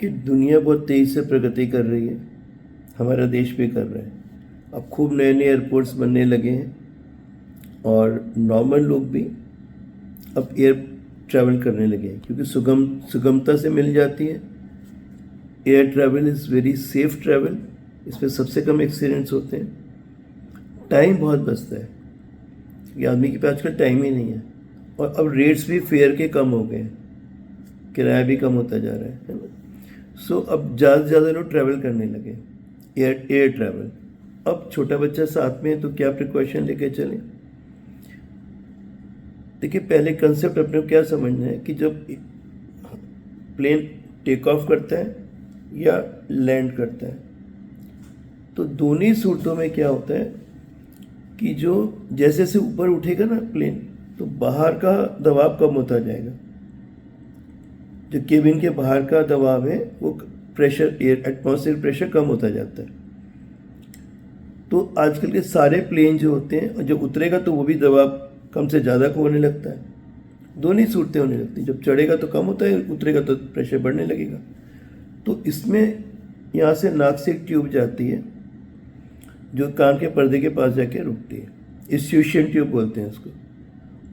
कि दुनिया बहुत तेज़ी से प्रगति कर रही है, हमारा देश भी कर रहा है। अब खूब नए नए एयरपोर्ट्स बनने लगे हैं और नॉर्मल लोग भी अब एयर ट्रैवल करने लगे हैं क्योंकि सुगमता से मिल जाती है। Air travel is very safe travel, इसमें सबसे कम एक्सीडेंट्स होते हैं, टाइम बहुत बचता है कि आदमी के पास आजकल टाइम ही नहीं है। और अब रेट्स भी फेयर के कम हो गए हैं, किराया भी कम होता जा रहा है ना। सो अब ज़्यादा से ज़्यादा लोग ट्रैवल करने लगे, एयर ट्रैवल। अब छोटा बच्चा साथ में है तो क्या प्रिकॉशन लेके चलें। देखिए, पहले कंसेप्ट अपने को क्या समझना है कि जब प्लेन टेक ऑफ करता है या लैंड करता है तो दोनों ही सूरतों में क्या होता है कि जो जैसे से ऊपर उठेगा ना प्लेन, तो बाहर का दबाव कम होता जाएगा। जो केबिन के बाहर का दबाव है वो प्रेशर, एयर एटमॉस्फेयर प्रेशर कम होता जाता है। तो आजकल के सारे प्लेन जो होते हैं, और जब उतरेगा तो वो भी दबाव कम से ज़्यादा होने लगता है। दोनों ही सूरतें होने लगती हैं, जब चढ़ेगा तो कम होता है, उतरेगा तो प्रेशर बढ़ने लगेगा। तो इसमें यहाँ से नाक से एक ट्यूब जाती है जो कान के पर्दे के पास जाके रुकती है, इस्यूशियन ट्यूब बोलते हैं उसको।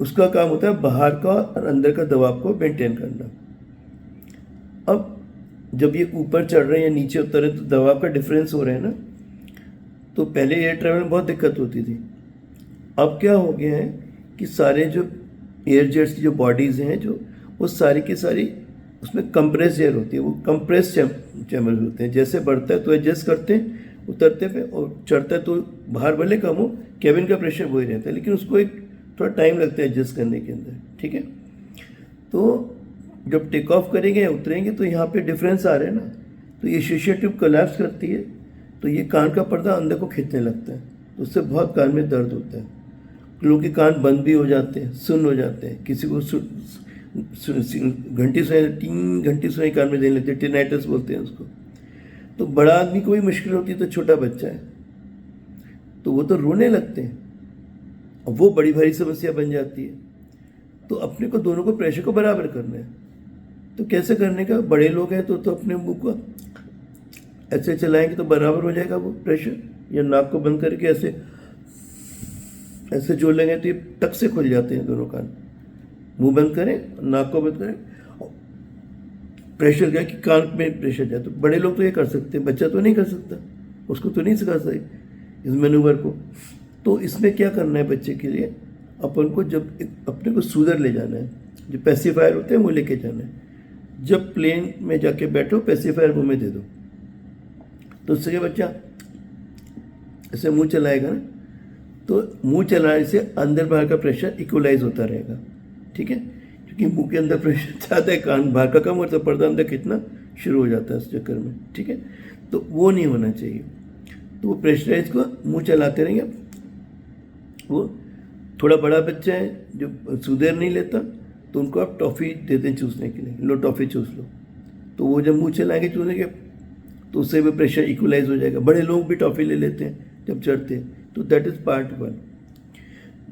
उसका काम होता है बाहर का और अंदर का दबाव को मेंटेन करना। अब जब ये ऊपर चढ़ रहे हैं या नीचे उतर रहे हैं तो दबाव का डिफरेंस हो रहा है ना। तो पहले एयर ट्रैवल में बहुत दिक्कत होती थी, अब क्या हो गया है कि सारे जो एयर जेट्स की जो बॉडीज़ हैं, जो वो सारी की सारी उसमें कंप्रेस एयर होती है, वो कंप्रेस चैम्बर होते हैं। जैसे बढ़ता है तो एडजस्ट करते हैं उतरते पे, और चढ़ता है तो बाहर भले कम हो, केबिन का प्रेशर वही रहता है, लेकिन उसको एक थोड़ा टाइम लगता है एडजस्ट करने के अंदर, ठीक है। तो जब टेक ऑफ करेंगे या उतरेंगे तो यहाँ पे डिफरेंस आ रहा है ना, तो ये शीशे ट्यूब कोलैप्स करती है, तो ये कान का पर्दा अंदर को खींचने लगता है, तो उससे बहुत कान में दर्द होता है। लोगों के कान बंद भी हो जाते हैं, सुन्न हो जाते हैं, किसी को घंटी सुनाई, 3 घंटी सुनाई कान में देने लगती है, टिनाइटस बोलते हैं उसको। तो बड़ा आदमी को भी मुश्किल होती है, तो छोटा बच्चा है तो वो तो रोने लगते हैं, और वो बड़ी भारी समस्या बन जाती है। तो अपने को दोनों को प्रेशर को बराबर करना है, तो कैसे करने का। बड़े लोग हैं तो अपने मुंह को ऐसे चलाएंगे तो बराबर हो जाएगा वो प्रेशर, या नाक को बंद करके ऐसे ऐसे जोड़ लेंगे तो ये टक से खुल जाते हैं दोनों कान। मुंह बंद करें, नाक को बंद करें, प्रेशर गया कि कान में प्रेशर जाए। तो बड़े लोग तो ये कर सकते हैं, बच्चा तो नहीं कर सकता, उसको तो नहीं सिखा सकते इस मैनूवर को। तो इसमें क्या करना है बच्चे के लिए, अपन को जब अपने को सूदर ले जाना है, जो पैसिफायर होते हैं वो लेके जाना है। जब प्लेन में जाके बैठो, पैसिफायर मुँह में दे दो, तो उससे क्या बच्चा ऐसे मुँह चलाएगा ना, तो मुंह चलाने से अंदर बाहर का प्रेशर इक्वलाइज होता रहेगा, ठीक है। क्योंकि मुंह के अंदर प्रेशर ज़्यादा है, कान बाहर का कम होता है, पर्दा अंदर खींचना शुरू हो जाता है उस चक्कर में, ठीक है। तो वो नहीं होना चाहिए। तो वो प्रेशराइज को मुंह चलाते रहेंगे। वो थोड़ा बड़ा बच्चा है जो सुधेर नहीं लेता, तो उनको आप टॉफ़ी देते हैं चूसने के लिए, लो टॉफ़ी चूस लो। तो वो जब मुँह चलाएंगे चूसने के, तो उससे भी प्रेशर इक्वलाइज हो जाएगा। बड़े लोग भी टॉफ़ी ले लेते हैं जब चढ़ते हैं। तो दैट इज़ पार्ट 1।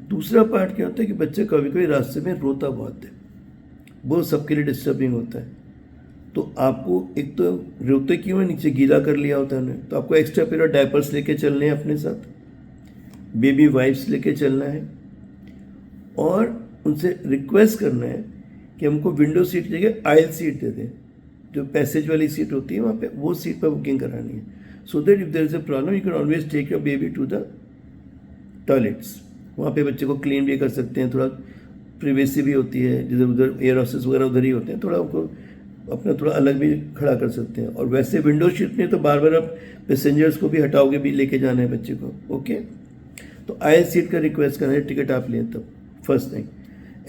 दूसरा पार्ट क्या होता है कि बच्चे कभी कभी रास्ते में रोता बहुत है, वो सबके लिए डिस्टर्बिंग होता है। तो आपको एक तो रोते क्यों है, नीचे गीला कर लिया होता है उन्होंने, तो आपको एक्स्ट्रा पेयर ऑफ डायपर्स लेके चलने हैं अपने साथ, बेबी वाइप्स लेके चलना है, और उनसे रिक्वेस्ट करना है कि हमको विंडो सीट की जगह आयल सीट दे दें। जो पैसेज वाली सीट होती है वहाँ पे, वो सीट पर बुकिंग करानी है, so that if there is a problem you can always take your baby to the toilets. वहाँ पे बच्चे को क्लीन भी कर सकते हैं, थोड़ा प्रिवेसी भी होती है, जिधर उधर एयर हॉस्टेस वगैरह उधर ही होते हैं, थोड़ा उनको अपना थोड़ा अलग भी खड़ा कर सकते हैं। और वैसे विंडो सीट में तो बार बार आप पैसेंजर्स को भी हटाओगे भी, लेके जाना है बच्चे को, ओके। तो आयल सीट का रिक्वेस्ट करना है, टिकट आप लें तब। फर्स्ट थिंग,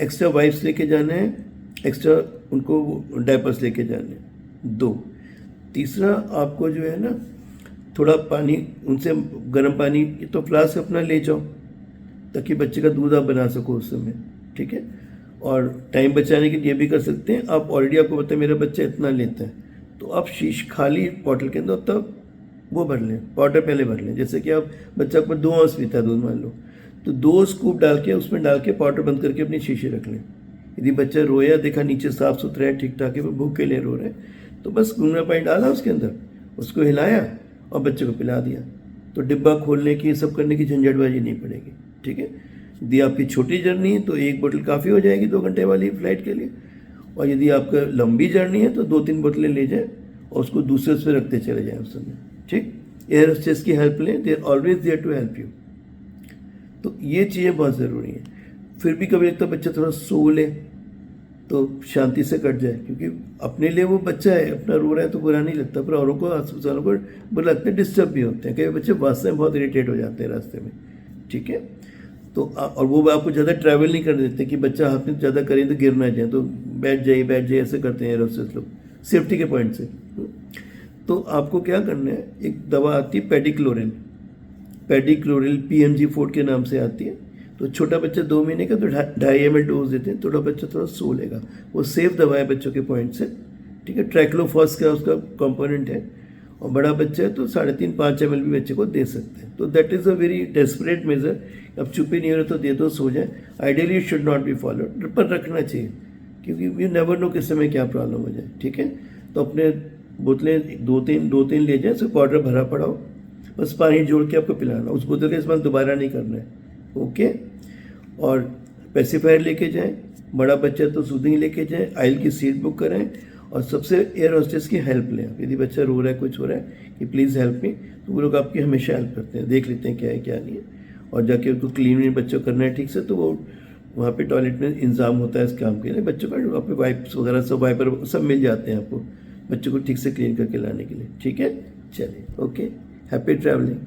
एक्स्ट्रा वाइप्स लेके जाना है, एक्स्ट्रा उनको डायपर्स लेके जाने हैं। 2, तीसरा आपको जो है ना, थोड़ा पानी उनसे, गर्म पानी तो फ्लास्क अपना ले जाओ ताकि बच्चे का दूध आप बना सको उस समय, ठीक है। और टाइम बचाने के लिए भी कर सकते हैं आप। ऑलरेडी आपको पता है मेरा बच्चा इतना लेता है, तो आप शीश खाली बॉटल के अंदर तब वो भर लें, पाउडर पहले भर लें। जैसे कि आप बच्चा को 2 आंस पीता है दूध मान लो, तो 2 स्कूप डाल के उसमें डाल के पाउडर बंद करके अपनी शीशे रख लें। यदि बच्चा रोया, देखा नीचे साफ सुथरा है, ठीक ठाक है, वो भूख के लिए रो रहा है, तो बस गुनगुना पानी डाला उसके अंदर, उसको हिलाया और बच्चे को पिला दिया। तो डिब्बा खोलने की सब करने की झंझटबाजी नहीं पड़ेगी। ठीक है, यदि आपकी छोटी जर्नी है तो एक बोतल काफ़ी हो जाएगी 2 घंटे वाली फ्लाइट के लिए, और यदि आपका लंबी जर्नी है तो 2-3 बोतलें ले जाए और उसको दूसरे उस पर रखते चले जाएँ उस समय। ठीक, एयर होस्टेस की हेल्प लें, they are always there to help you. तो ये चीज़ें बहुत ज़रूरी हैं। फिर भी कभी लगता है बच्चा थोड़ा सो ले तो शांति से कट जाए, क्योंकि अपने लिए वो बच्चा है, अपना रो रहा है तो बुरा नहीं लगता, पर औरों को, अस्पतालों को बुरा लगता है, डिस्टर्ब भी होते हैं। कई बच्चे वास्तव में बहुत इरिटेट हो जाते हैं रास्ते में। ठीक है, तो और वो आपको ज़्यादा ट्रैवल नहीं करने देते कि बच्चा हाथ में ज़्यादा करें तो गिर ना जाए, तो बैठ जाइए ऐसे करते हैं एरोसेस लोग सेफ्टी के पॉइंट से। तो आपको क्या करना है, एक दवा आती है पेडिक्लोरिल PMG4 के नाम से आती है। तो छोटा बच्चा 2 महीने का तो 2.5 ml डोज देते हैं, थोड़ा बच्चा थोड़ा सो लेगा, वो सेफ दवा है बच्चों के पॉइंट से। ठीक है, ट्रैक्लोफॉस का उसका कंपोनेंट है, और बड़ा बच्चा है तो 3.5-5 ml भी बच्चे को दे सकते हैं। तो that is a very desperate measure. अब चुप ही नहीं हो रहा तो दे दो, सो जाए। Ideally it should not be followed, पर रखना चाहिए, क्योंकि यू नेवर नो किस समय क्या प्रॉब्लम हो जाए। ठीक है, तो अपने बोतलें 2-3 ले जाए, उसको पाउडर भरा पड़ा हो, बस पानी जोड़ के आपको पिलाना, उस बोतल का इस्तेमाल दोबारा नहीं करना है। ओके, और पेसिफायर लेके जाएं, बड़ा बच्चा तो सूदिंग लेके जाएं, आइल की सीट बुक करें, और सबसे एयर होस्टेस की हेल्प लें। यदि बच्चा रो रहा है, कुछ हो रहा है कि प्लीज़ हेल्प मी, तो वो लोग आपकी हमेशा हेल्प करते हैं, देख लेते हैं क्या है क्या नहीं है, और जाके उनको क्लीन बच्चों करना है ठीक से, तो वो वहाँ पे टॉयलेट में इंतजाम होता है इस काम के लिए। बच्चों का वहाँ पे वाइप्स वगैरह सब, वाइपर सब मिल जाते हैं आपको बच्चों को ठीक से क्लीन करके लाने के लिए। ठीक है, चलिए, ओके, हैप्पी ट्रैवलिंग।